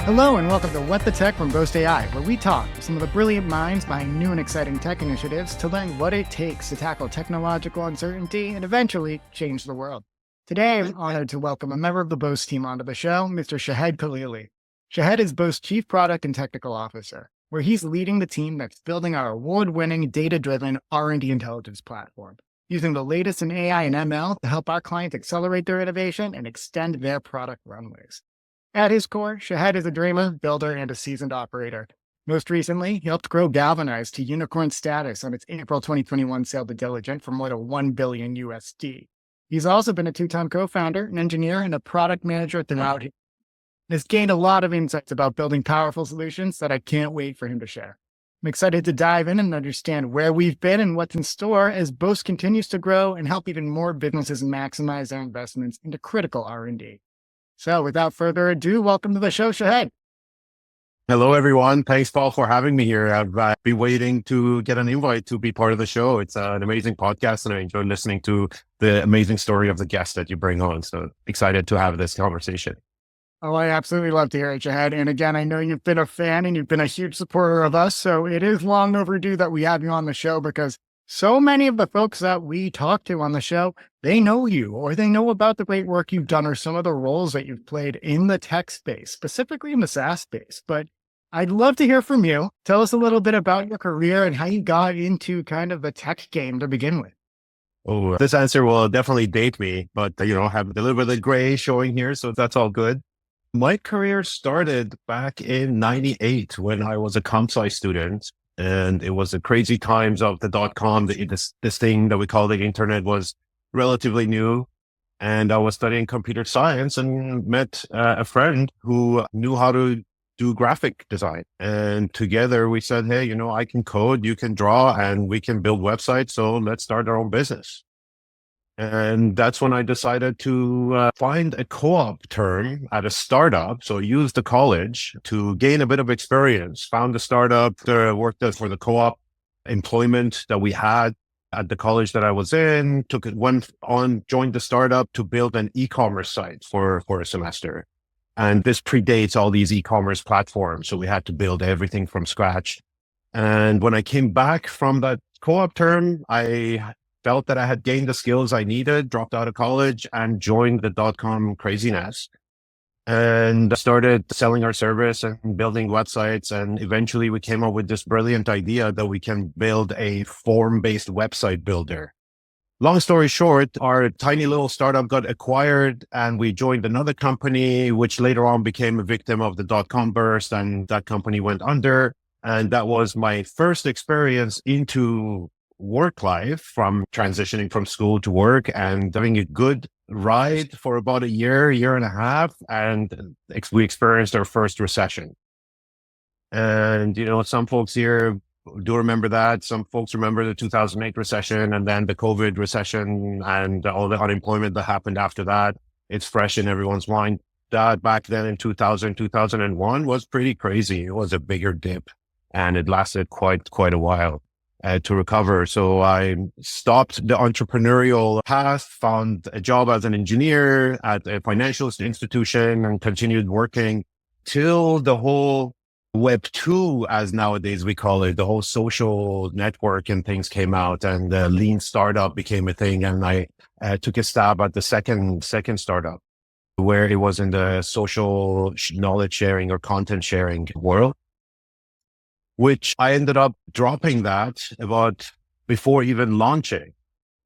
Hello and welcome to What the Tech from Boast AI, where we talk to some of the brilliant minds behind new and exciting tech initiatives to learn what it takes to tackle technological uncertainty and eventually change the world. Today, I'm honored to welcome a member of the Boast team onto the show, Mr. Shahed Khalili. Shahed is Boast Chief Product and Technical Officer, where he's leading the team that's building our award-winning data-driven R&D intelligence platform, using the latest in AI and ML to help our clients accelerate their innovation and extend their product runways. At his core, Shahed is a dreamer, builder, and a seasoned operator. Most recently, he helped grow Galvanize to unicorn status on its April 2021 sale to Diligent for more than $1 billion USD. He's also been a two-time co-founder, an engineer, and a product manager throughout. He has gained a lot of insights about building powerful solutions that I can't wait for him to share. I'm excited to dive in and understand where we've been and what's in store as Boast continues to grow and help even more businesses maximize their investments into critical R&D. So without further ado, welcome to the show, Shahed. Hello, everyone. Thanks, Paul, for having me here. I've been waiting to get an invite to be part of the show. It's an amazing podcast, and I enjoy listening to the amazing story of the guests that you bring on. So excited to have this conversation. Oh, I absolutely love to hear it, Shahed. And again, I know you've been a fan and you've been a huge supporter of us. So it is long overdue that we have you on the show because so many of the folks that we talk to on the show, they know you or they know about the great work you've done or some of the roles that you've played in the tech space, specifically in the SaaS space. But I'd love to hear from you. Tell us a little bit about your career and how you got into kind of the tech game to begin with. Oh, this answer will definitely date me, but I have a little bit of gray showing here, so that's all good. My career started back in '98 when I was a comp sci student. And it was the crazy times of the .com. This thing that we call the internet was relatively new. And I was studying computer science and met a friend who knew how to do graphic design. And together we said, hey, I can code, you can draw, and we can build websites. So let's start our own business. And that's when I decided to find a co-op term at a startup. So I used the college to gain a bit of experience, found a startup, worked for the co-op employment that we had at the college that I was in, went on, joined the startup to build an e-commerce site for a semester. And this predates all these e-commerce platforms. So we had to build everything from scratch. And when I came back from that co-op term, I felt that I had gained the skills I needed, dropped out of college and joined the .com craziness and started selling our service and building websites. And eventually we came up with this brilliant idea that we can build a form-based website builder. Long story short, our tiny little startup got acquired and we joined another company, which later on became a victim of the .com burst, and that company went under. And that was my first experience into work life, from transitioning from school to work and having a good ride for about a year and a half. And we experienced our first recession. And, some folks here do remember that. Some folks remember the 2008 recession and then the COVID recession and all the unemployment that happened after that. It's fresh in everyone's mind. That back then in 2001 was pretty crazy. It was a bigger dip and it lasted quite a while to recover. So I stopped the entrepreneurial path, found a job as an engineer at a financial institution and continued working till the whole Web 2, as nowadays we call it, the whole social network and things came out and lean startup became a thing. And I took a stab at the second startup where it was in the social knowledge sharing or content sharing world, which I ended up dropping that about before even launching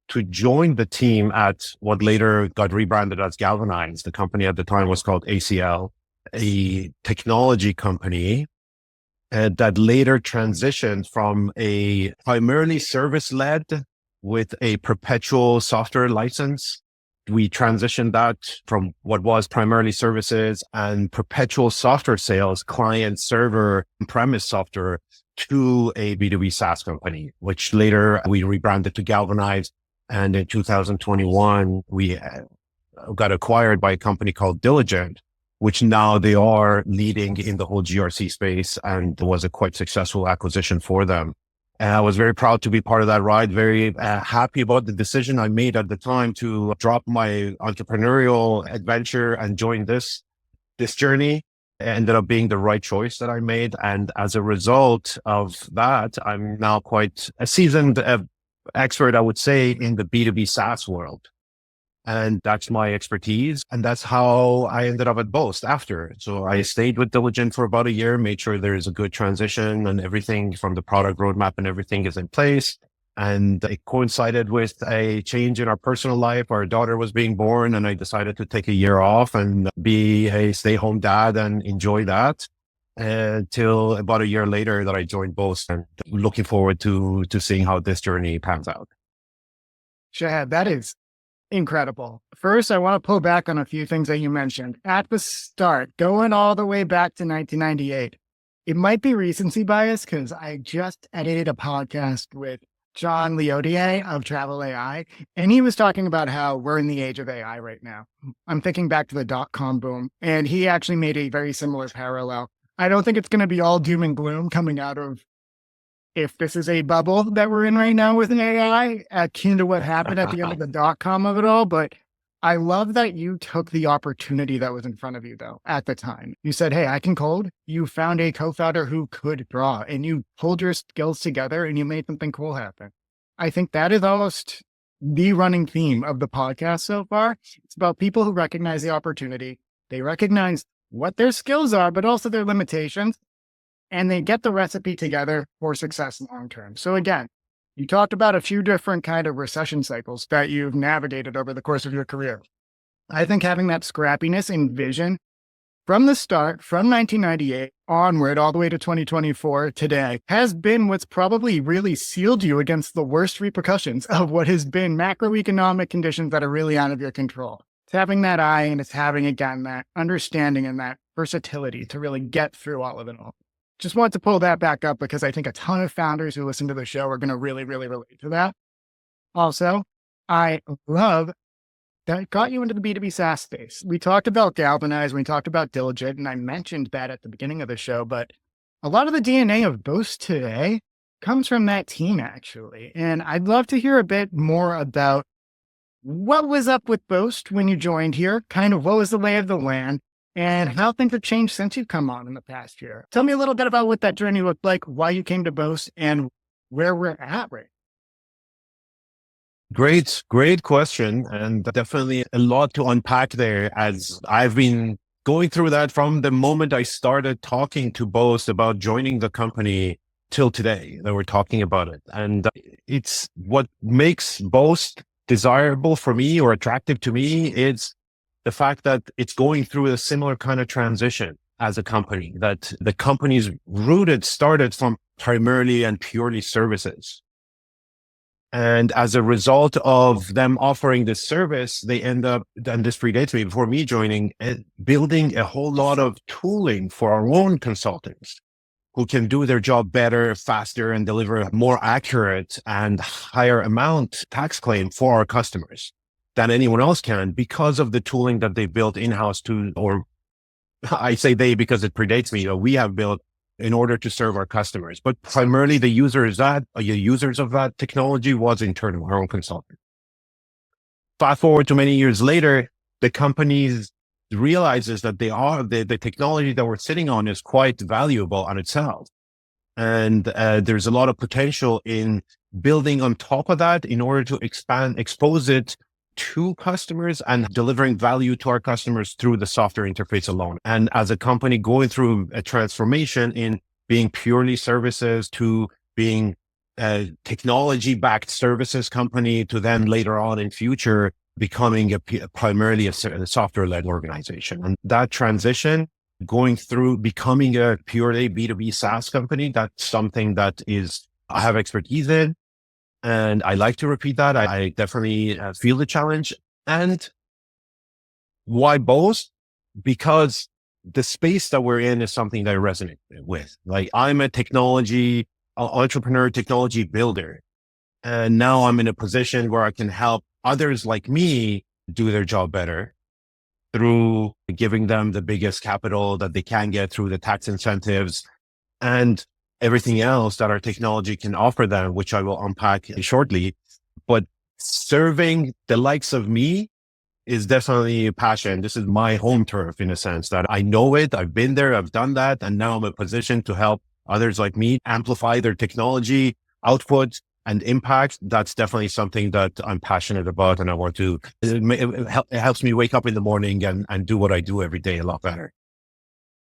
to join the team at what later got rebranded as Galvanize. The company at the time was called ACL, a technology company that later transitioned from a primarily service-led with a perpetual software license. We transitioned that from what was primarily services and perpetual software sales, client server premise software, to a B2B SaaS company, which later we rebranded to Galvanize. And in 2021, we got acquired by a company called Diligent, which now they are leading in the whole GRC space, and was a quite successful acquisition for them. And I was very proud to be part of that ride, very happy about the decision I made at the time to drop my entrepreneurial adventure and join this journey. ended up being the right choice that I made. And as a result of that, I'm now quite a seasoned expert, I would say, in the B2B SaaS world. And that's my expertise. And that's how I ended up at Boast after. So I stayed with Diligent for about a year, made sure there is a good transition and everything from the product roadmap and everything is in place. And it coincided with a change in our personal life. Our daughter was being born and I decided to take a year off and be a stay-home dad and enjoy that until about a year later that I joined Boast, and looking forward to seeing how this journey pans out. Shahed, that is incredible. First, I want to pull back on a few things that you mentioned. At the start, going all the way back to 1998, it might be recency bias because I just edited a podcast with John Leodier of Travel AI, and he was talking about how we're in the age of AI right now. I'm thinking back to the dot-com boom, and he actually made a very similar parallel. I don't think it's going to be all doom and gloom coming out of, if this is a bubble that we're in right now with an AI, akin to what happened at the end of the dot-com of it all. But I love that you took the opportunity that was in front of you, though, at the time. You said, hey, I can code. You found a co-founder who could draw, and you pulled your skills together and you made something cool happen. I think that is almost the running theme of the podcast so far. It's about people who recognize the opportunity. They recognize what their skills are, but also their limitations, and they get the recipe together for success long term. So again, you talked about a few different kind of recession cycles that you've navigated over the course of your career. I think having that scrappiness and vision from the start, from 1998 onward, all the way to 2024 today, has been what's probably really sealed you against the worst repercussions of what has been macroeconomic conditions that are really out of your control. It's having that eye, and it's having, again, that understanding and that versatility to really get through all of it all. Just wanted to pull that back up because I think a ton of founders who listen to the show are going to really, really relate to that. Also, I love that got you into the B2B SaaS space. We talked about Galvanize, we talked about Diligent, and I mentioned that at the beginning of the show, but a lot of the DNA of Boast today comes from that team, actually. And I'd love to hear a bit more about what was up with Boast when you joined here, kind of what was the lay of the land, and how things have changed since you've come on in the past year. Tell me a little bit about what that journey looked like, why you came to Boast, and where we're at right now. Great question. And definitely a lot to unpack there, as I've been going through that from the moment I started talking to Boast about joining the company till today that we're talking about it. And it's what makes Boast desirable for me or attractive to me is the fact that it's going through a similar kind of transition as a company, that the company's started from primarily and purely services. And as a result of them offering this service, they end up, and this predates me before me joining, building a whole lot of tooling for our own consultants who can do their job better, faster, and deliver a more accurate and higher amount tax claim for our customers than anyone else can, because of the tooling that they built in-house or I say they because it predates me, we have built in order to serve our customers. But primarily the users of that technology was internal, our own consultant. Fast forward to many years later, the company realizes that the technology that we're sitting on is quite valuable on itself. And there's a lot of potential in building on top of that in order to expose it to customers and delivering value to our customers through the software interface alone. And as a company going through a transformation in being purely services to being a technology-backed services company to then later on in future becoming primarily a software-led organization. And that transition going through becoming a purely B2B SaaS company, that's something that I have expertise in. And I like to repeat that. I definitely feel the challenge. And why Boast? Because the space that we're in is something that I resonate with. Like, I'm a technology entrepreneur, technology builder. And now I'm in a position where I can help others like me do their job better through giving them the biggest capital that they can get through the tax incentives and everything else that our technology can offer them, which I will unpack shortly. But serving the likes of me is definitely a passion. This is my home turf in a sense that I know it. I've been there. I've done that. And now I'm in a position to help others like me amplify their technology output and impact. That's definitely something that I'm passionate about. And I want to, it helps me wake up in the morning and do what I do every day a lot better.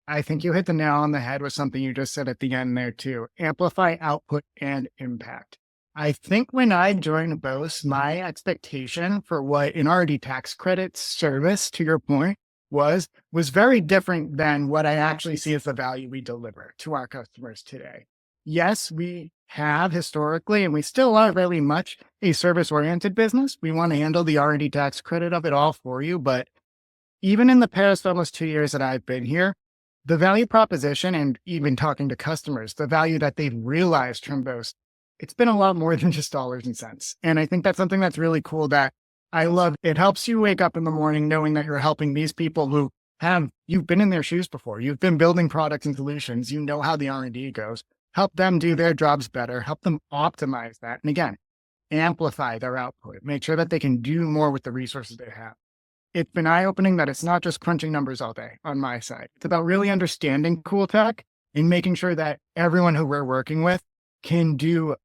I think you hit the nail on the head with something you just said at the end there too. Amplify output and impact. I think when I joined Boast, my expectation for what an R&D tax credit service, to your point, was very different than what I actually see as the value we deliver to our customers today. Yes, we have historically, and we still are very much a service-oriented business. We want to handle the R&D tax credit of it all for you. But even in the past almost 2 years that I've been here, the value proposition and even talking to customers, the value that they've realized from Boast, it's been a lot more than just dollars and cents. And I think that's something that's really cool that I love. It helps you wake up in the morning knowing that you're helping these people who you've been in their shoes before. You've been building products and solutions. You know how the R&D goes. Help them do their jobs better. Help them optimize that. And again, amplify their output. Make sure that they can do more with the resources they have. It's been eye-opening that it's not just crunching numbers all day on my side. It's about really understanding cool tech and making sure that everyone who we're working with can do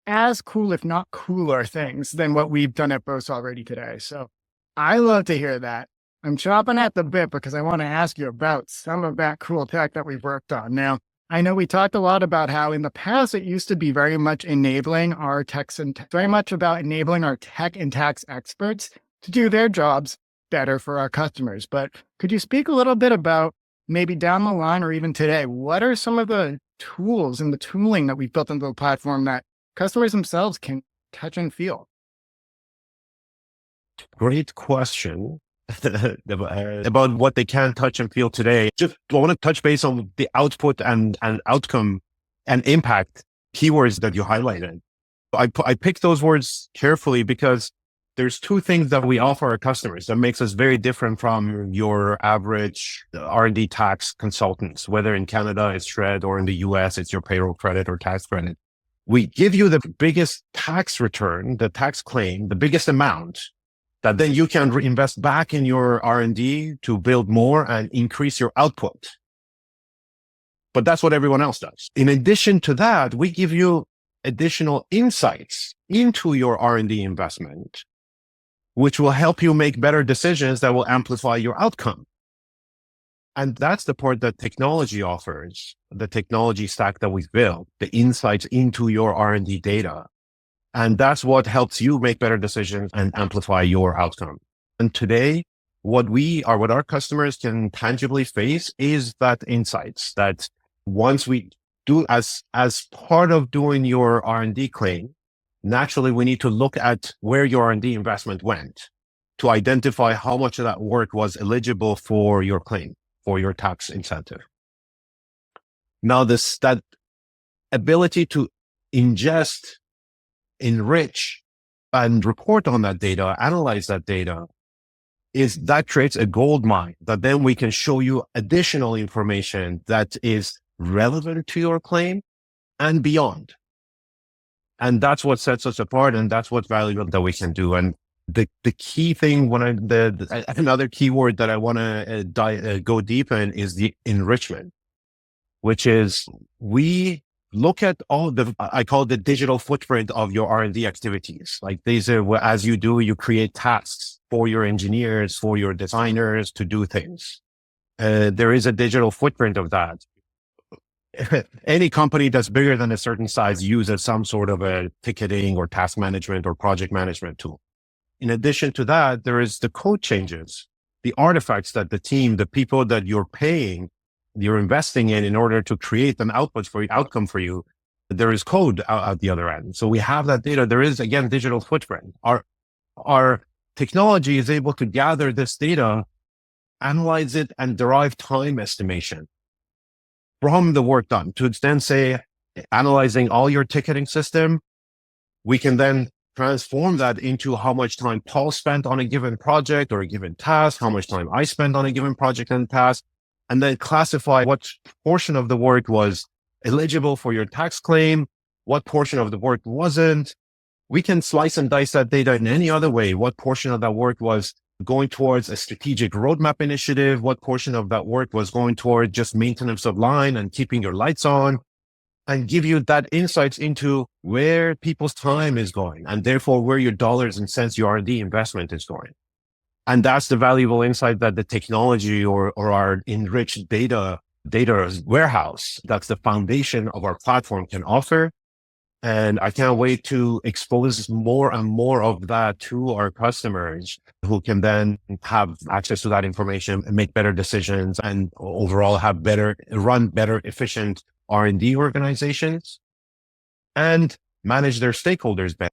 as cool, if not cooler things than what we've done at Boast already today. So I love to hear that. I'm chomping at the bit because I want to ask you about some of that cool tech that we've worked on. Now, I know we talked a lot about how in the past it used to be very much enabling our techs and very much about enabling our tech and tax experts to do their jobs better for our customers. But could you speak a little bit about maybe down the line or even today, what are some of the tools and the tooling that we've built into the platform that customers themselves can touch and feel? Great question. About what they can touch and feel today. Just I want to touch base on the output and outcome and impact keywords that you highlighted. I picked those words carefully because there's two things that we offer our customers that makes us very different from your average R&D tax consultants, whether in Canada it's Shred or in the US it's your payroll credit or tax credit. We give you the biggest tax return, the tax claim, the biggest amount that then you can reinvest back in your R&D to build more and increase your output. But that's what everyone else does. In addition to that, we give you additional insights into your R&D investment, which will help you make better decisions that will amplify your outcome. And that's the part that technology offers, the technology stack that we've built, the insights into your R&D data. And that's what helps you make better decisions and amplify your outcome. And today, what our customers can tangibly face is that insights that once we do as part of doing your R&D claim, naturally, we need to look at where your R&D investment went to identify how much of that work was eligible for your claim, for your tax incentive. Now, that ability to ingest, enrich, and report on that data, analyze that data, that creates a gold mine that then we can show you additional information that is relevant to your claim and beyond. And that's what sets us apart, and that's what's valuable that we can do. And the key thing, another keyword that I want to go deep in is the enrichment, which is we look at I call it the digital footprint of your R&D activities. Like these are, as you create tasks for your engineers, for your designers to do things. There is a digital footprint of that. Any company that's bigger than a certain size uses some sort of a ticketing or task management or project management tool. In addition to that, there is the code changes, the artifacts that the team, the people that you're paying, you're investing in order to create an outcome for you. There is code out the other end. So we have that data. There is, again, digital footprint. Our technology is able to gather this data, analyze it, and derive time estimation from the work done to then say, analyzing all your ticketing system, we can then transform that into how much time Paul spent on a given project or a given task, how much time I spent on a given project and task, and then classify what portion of the work was eligible for your tax claim, what portion of the work wasn't, We can slice and dice that data in any other way. What portion of that work was going towards a strategic roadmap initiative? What portion of that work was going toward just maintenance of line and keeping your lights on? And give you that insights into where people's time is going and therefore where your dollars and cents, your R&D investment is going. And that's the valuable insight that the technology or our enriched data warehouse, that's the foundation of our platform, can offer. And I can't wait to expose more and more of that to our customers who can then have access to that information and make better decisions and overall have run better, efficient R&D organizations and manage their stakeholders better.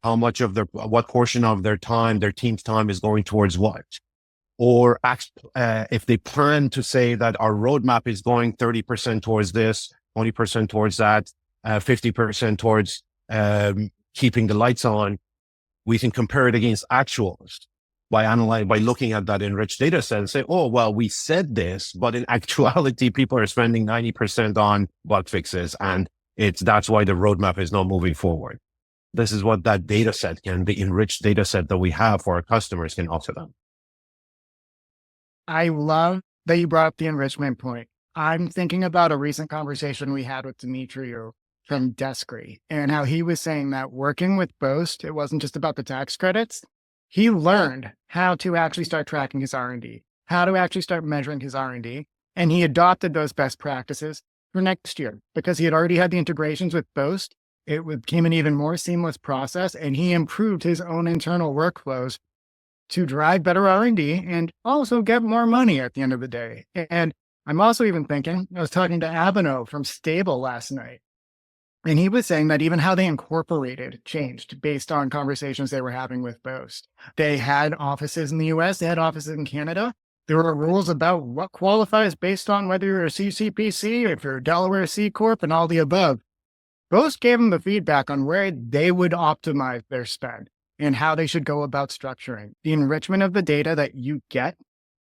What portion of their time, their team's time is going towards what? Or if they plan to say that our roadmap is going 30% towards this, 20% towards that, 50% towards keeping the lights on, we can compare it against actuals by looking at that enriched data set and say, oh, well, we said this, but in actuality, people are spending 90% on bug fixes. And that's why the roadmap is not moving forward. This is what that data set the enriched data set that we have for our customers can offer them. I love that you brought up the enrichment point. I'm thinking about a recent conversation we had with Dimitri from Descree and how he was saying that working with Boast, it wasn't just about the tax credits. He learned how to actually start tracking his R&D, how to actually start measuring his R&D. And he adopted those best practices for next year because he had already had the integrations with Boast. It became an even more seamless process, and he improved his own internal workflows to drive better R&D and also get more money at the end of the day. And I'm also even thinking, I was talking to Abhinav from Stable last night, and he was saying that even how they incorporated changed based on conversations they were having with Boast. They had offices in the US, they had offices in Canada. There were rules about what qualifies based on whether you're a CCPC, if you're a Delaware C Corp, and all the above. Boast gave them the feedback on where they would optimize their spend and how they should go about structuring. The enrichment of the data that you get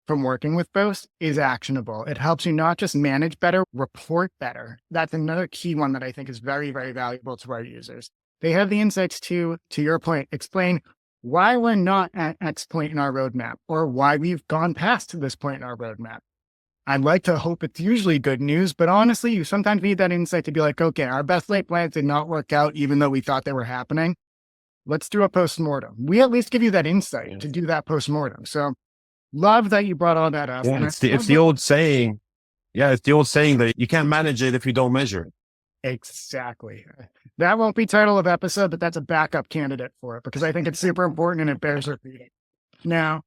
from working with Boast is actionable. It helps you not just manage better, report better. That's another key one that I think is very, very valuable to our users. They have the insights to your point, explain why we're not at X point in our roadmap or why we've gone past this point in our roadmap. I'd like to hope it's usually good news, but honestly, you sometimes need that insight to be like, okay, our best laid plans did not work out, even though we thought they were happening. Let's do a postmortem. We at least give you that insight to do that postmortem. So love that you brought all that up. Yeah, it's the old saying. Yeah, it's the old saying that you can't manage it if you don't measure it. Exactly. That won't be title of episode, but that's a backup candidate for it because I think it's super important and it bears repeating. Now,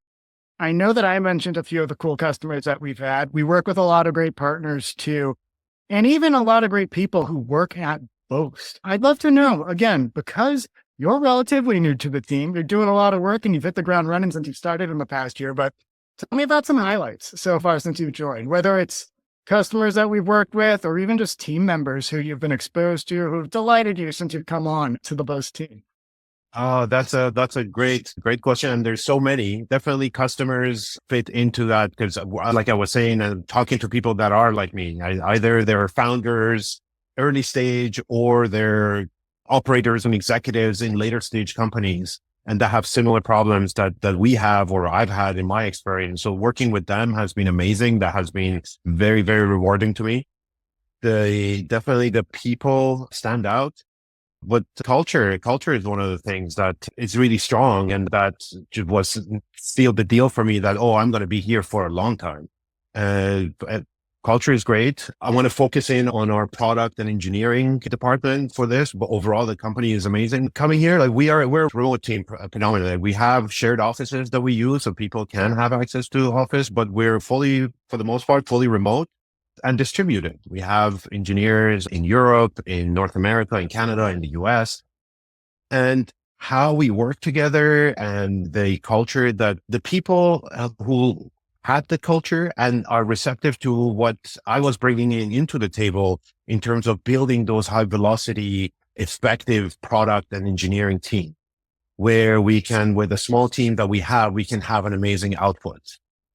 I know that I mentioned a few of the cool customers that we've had. We work with a lot of great partners too, and even a lot of great people who work at Boast. I'd love to know, again, because you're relatively new to the team, you're doing a lot of work and you've hit the ground running since you've started in the past year, but tell me about some highlights so far since you've joined, whether it's customers that we've worked with or even just team members who you've been exposed to, who've delighted you since you've come on to the Boast team. Oh, that's a great question. And there's so many. Definitely customers fit into that because like I was saying, and talking to people that are like me, either they're founders, early stage, or they're operators and executives in later stage companies and that have similar problems that we have or I've had in my experience. So working with them has been amazing. That has been very, very rewarding to me. Definitely the people stand out. But culture is one of the things that is really strong and that was sealed the deal for me that, oh, I'm going to be here for a long time. Culture is great. I want to focus in on our product and engineering department for this, but overall the company is amazing. Coming here, like we're a remote team predominantly. We have shared offices that we use so people can have access to office, but we're for the most part, fully remote and distributed. We have engineers in Europe, in North America, in Canada, in the US. And how we work together and the culture that the people who had the culture and are receptive to what I was bringing into the table in terms of building those high velocity, effective product and engineering team, where we can, with a small team that we can have an amazing output.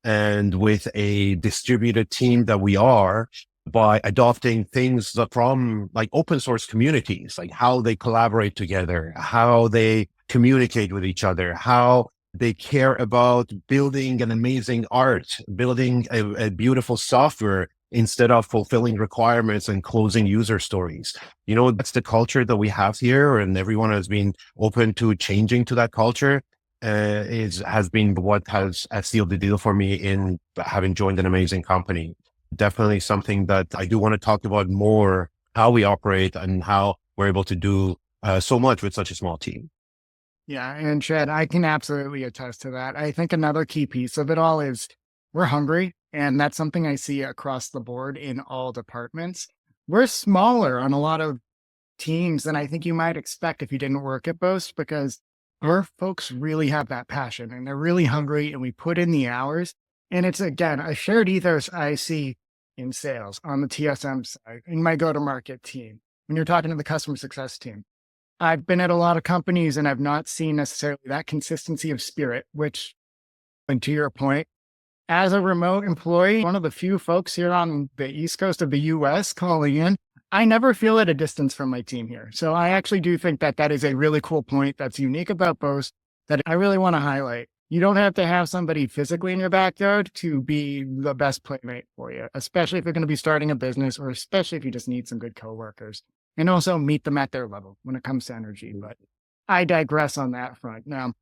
And with a distributed team that we are, by adopting things from like open source communities, like how they collaborate together, how they communicate with each other, how they care about building an amazing art, building a beautiful software instead of fulfilling requirements and closing user stories. That's the culture that we have here, and everyone has been open to changing to that culture. Has been what has sealed the deal for me in having joined an amazing company. Definitely something that I do want to talk about more, how we operate and how we're able to do so much with such a small team. Yeah, and Shahed, I can absolutely attest to that. I think another key piece of it all is we're hungry, and that's something I see across the board in all departments. We're smaller on a lot of teams than I think you might expect if you didn't work at Boast, because our folks really have that passion and they're really hungry, and we put in the hours. And it's, again, a shared ethos I see in sales, on the TSM side, in my go-to-market team, when you're talking to the customer success team. I've been at a lot of companies and I've not seen necessarily that consistency of spirit, which, and to your point, as a remote employee, one of the few folks here on the East Coast of the US calling in, I never feel at a distance from my team here. So I actually do think that that is a really cool point that's unique about Boast that I really want to highlight. You don't have to have somebody physically in your backyard to be the best playmate for you, especially if you're going to be starting a business, or especially if you just need some good coworkers, and also meet them at their level when it comes to energy. But I digress on that front. Now,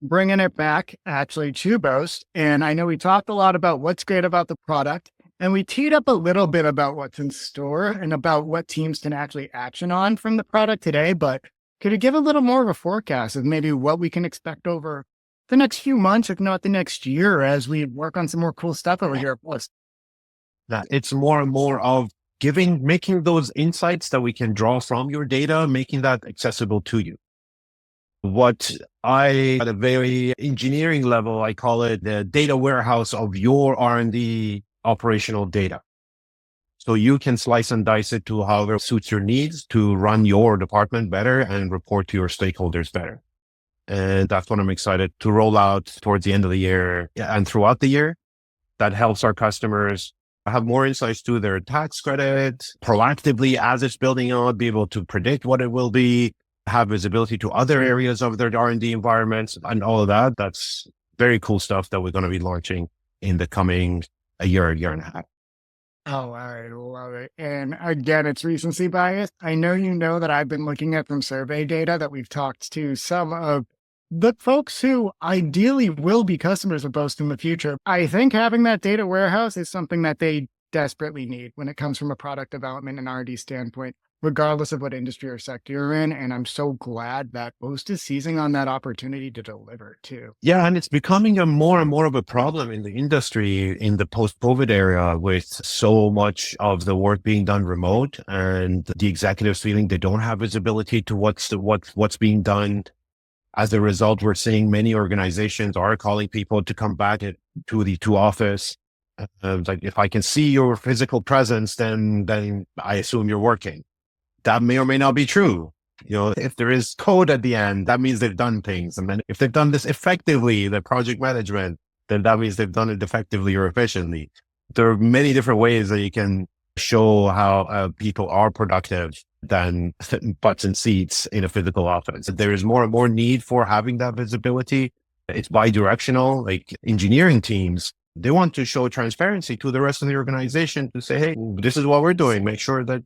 bringing it back actually to Boast, and I know we talked a lot about what's great about the product, and we teed up a little bit about what's in store and about what teams can actually action on from the product today, but could you give a little more of a forecast of maybe what we can expect over the next few months, if not the next year, as we work on some more cool stuff over here at Boast? That it's more and more of making those insights that we can draw from your data, making that accessible to you. What at a very engineering level, I call it the data warehouse of your R&D operational data. So you can slice and dice it to however suits your needs to run your department better and report to your stakeholders better. And that's what I'm excited to roll out towards the end of the year and throughout the year. That helps our customers have more insights to their tax credit proactively as it's building out, be able to predict what it will be, have visibility to other areas of their R&D environments and all of that. That's very cool stuff that we're going to be launching in the coming year and a half. Oh, I love it. And again, it's recency bias. I know you know that I've been looking at some survey data that we've talked to some of the folks who ideally will be customers of Boast in the future. I think having that data warehouse is something that they desperately need when it comes from a product development and R&D standpoint, regardless of what industry or sector you're in. And I'm so glad that Boast is seizing on that opportunity to deliver too. Yeah, and it's becoming a more and more of a problem in the industry in the post-COVID era, with so much of the work being done remote and the executives feeling they don't have visibility to what's being done. As a result, we're seeing many organizations are calling people to come back to office. Like, if I can see your physical presence, then I assume you're working. That may or may not be true. If there is code at the end, that means they've done things. And then if they've done this effectively, the project management, then that means they've done it effectively or efficiently. There are many different ways that you can show how people are productive than butts and seats in a physical office. There is more and more need for having that visibility. It's bi-directional. Like engineering teams, they want to show transparency to the rest of the organization to say, hey, this is what we're doing. Make sure that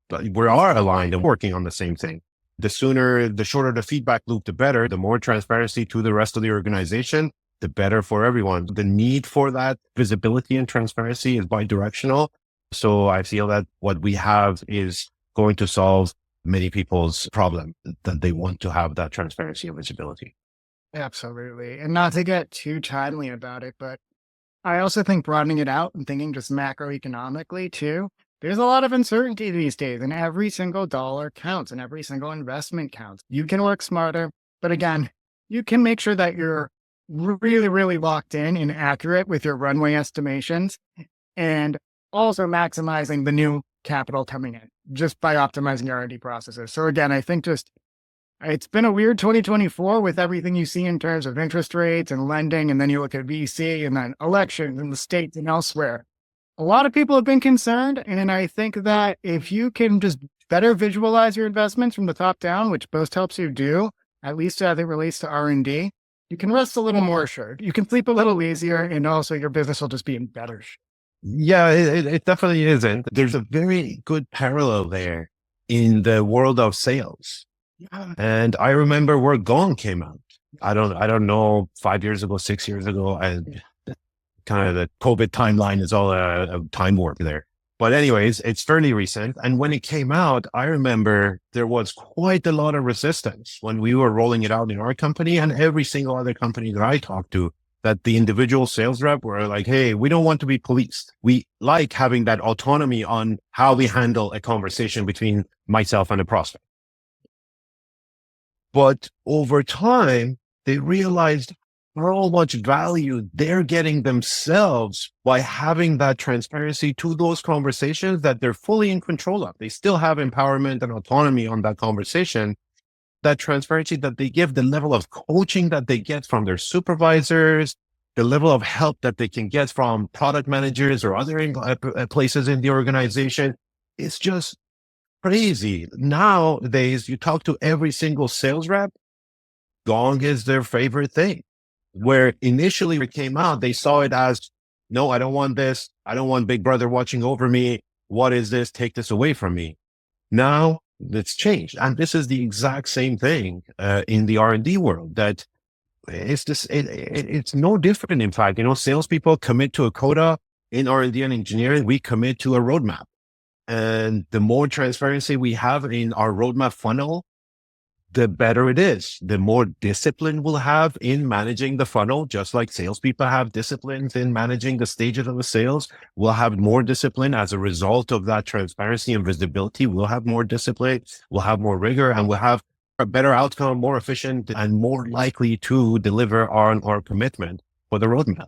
we are aligned and working on the same thing. The shorter the feedback loop, the better. The more transparency to the rest of the organization, the better for everyone. The need for that visibility and transparency is bi-directional. So I feel that what we have is going to solve many people's problem, that they want to have that transparency and visibility. Absolutely. And not to get too timely about it, but I also think broadening it out and thinking just macroeconomically too, there's a lot of uncertainty these days, and every single dollar counts and every single investment counts. You can work smarter, but again, you can make sure that you're really, really locked in and accurate with your runway estimations, and also maximizing the new capital coming in just by optimizing your R&D processes. So again, I think it's been a weird 2024 with everything you see in terms of interest rates and lending, and then you look at VC and then elections in the States and elsewhere. A lot of people have been concerned, and I think that if you can just better visualize your investments from the top down, which Boast helps you do, at least as it relates to R&D, you can rest a little more assured. You can sleep a little easier, and also your business will just be in better shape. Yeah, it definitely isn't. There's a very good parallel there in the world of sales. Yeah. And I remember where Gone came out. I don't know, 5 years ago, 6 years ago. Kind of the COVID timeline is all a time warp there. But anyways, it's fairly recent. And when it came out, I remember there was quite a lot of resistance when we were rolling it out in our company and every single other company that I talked to, that the individual sales rep were like, hey, we don't want to be policed. We like having that autonomy on how we handle a conversation between myself and a prospect. But over time, they realized how much value they're getting themselves by having that transparency to those conversations that they're fully in control of. They still have empowerment and autonomy on that conversation. That transparency that they give, the level of coaching that they get from their supervisors, the level of help that they can get from product managers or other places in the organization, it's just crazy. Nowadays, you talk to every single sales rep, Gong is their favorite thing. Where initially it came out, they saw it as, no, I don't want this. I don't want Big Brother watching over me. What is this? Take this away from me. Now it's changed. And this is the exact same thing in the R&D world, that it's no different. In fact, salespeople commit to a quota. In R&D and engineering, we commit to a roadmap. And the more transparency we have in our roadmap funnel, the better it is. The more discipline we'll have in managing the funnel, just like salespeople have disciplines in managing the stages of the sales. We'll have more discipline as a result of that transparency and visibility. We'll have more discipline, we'll have more rigor, and we'll have a better outcome, more efficient, and more likely to deliver on our commitment for the roadmap.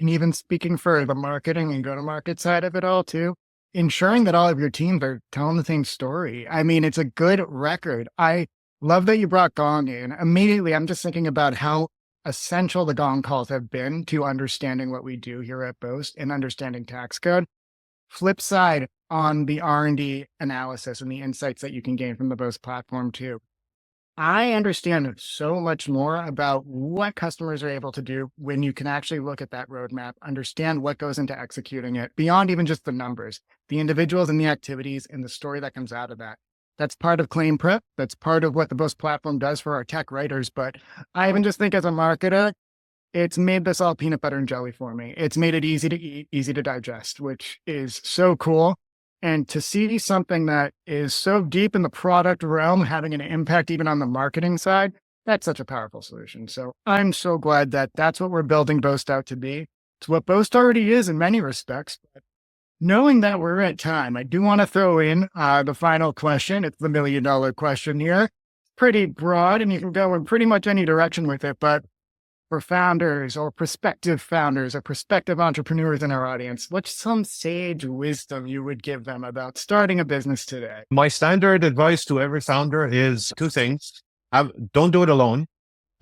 And even speaking for the marketing and go-to-market side of it all too, ensuring that all of your teams are telling the same story. I mean, it's a good record. I love that you brought Gong in. Immediately, I'm just thinking about how essential the Gong calls have been to understanding what we do here at Boast and understanding tax code. Flip side on the R&D analysis and the insights that you can gain from the Boast platform too. I understand so much more about what customers are able to do when you can actually look at that roadmap, understand what goes into executing it beyond even just the numbers, the individuals and the activities and the story that comes out of that. That's part of claim prep. That's part of what the Boast platform does for our tech writers. But I even just think as a marketer, it's made this all peanut butter and jelly for me. It's made it easy to eat, easy to digest, which is so cool. And to see something that is so deep in the product realm, having an impact even on the marketing side, that's such a powerful solution. So I'm so glad that that's what we're building Boast out to be. It's what Boast already is in many respects. But knowing that we're at time, I do want to throw in the final question. It's the $1 million question here. Pretty broad, and you can go in pretty much any direction with it. But for founders or prospective entrepreneurs in our audience, what's some sage wisdom you would give them about starting a business today? My standard advice to every founder is two things. Don't do it alone.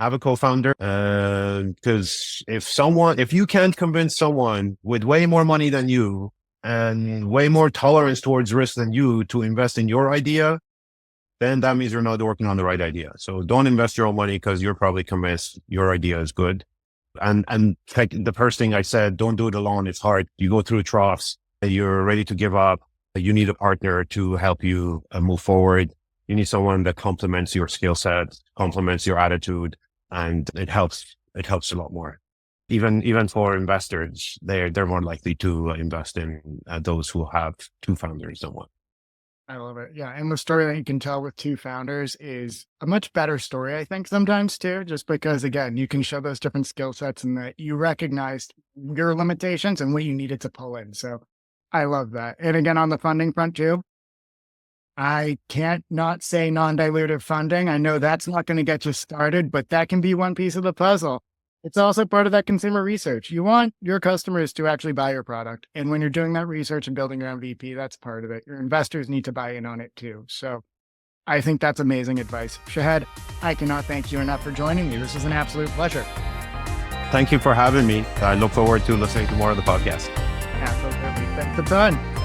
Have a co-founder. Because if you can't convince someone with way more money than you and way more tolerance towards risk than you to invest in your idea, then that means you're not working on the right idea. So don't invest your own money because you're probably convinced your idea is good. And the first thing I said, don't do it alone. It's hard. You go through troughs. You're ready to give up. You need a partner to help you move forward. You need someone that complements your skill set, complements your attitude, and it helps a lot more. Even for investors, they're more likely to invest in those who have two founders than one. I love it. Yeah. And the story that you can tell with two founders is a much better story, I think, sometimes too, just because, again, you can show those different skill sets and that you recognized your limitations and what you needed to pull in. So I love that. And again, on the funding front too, I can't not say non-dilutive funding. I know that's not going to get you started, but that can be one piece of the puzzle. It's also part of that consumer research. You want your customers to actually buy your product. And when you're doing that research and building your MVP, that's part of it. Your investors need to buy in on it too. So I think that's amazing advice. Shahed, I cannot thank you enough for joining me. This was an absolute pleasure. Thank you for having me. I look forward to listening to more of the podcast. Absolutely. Thanks a ton.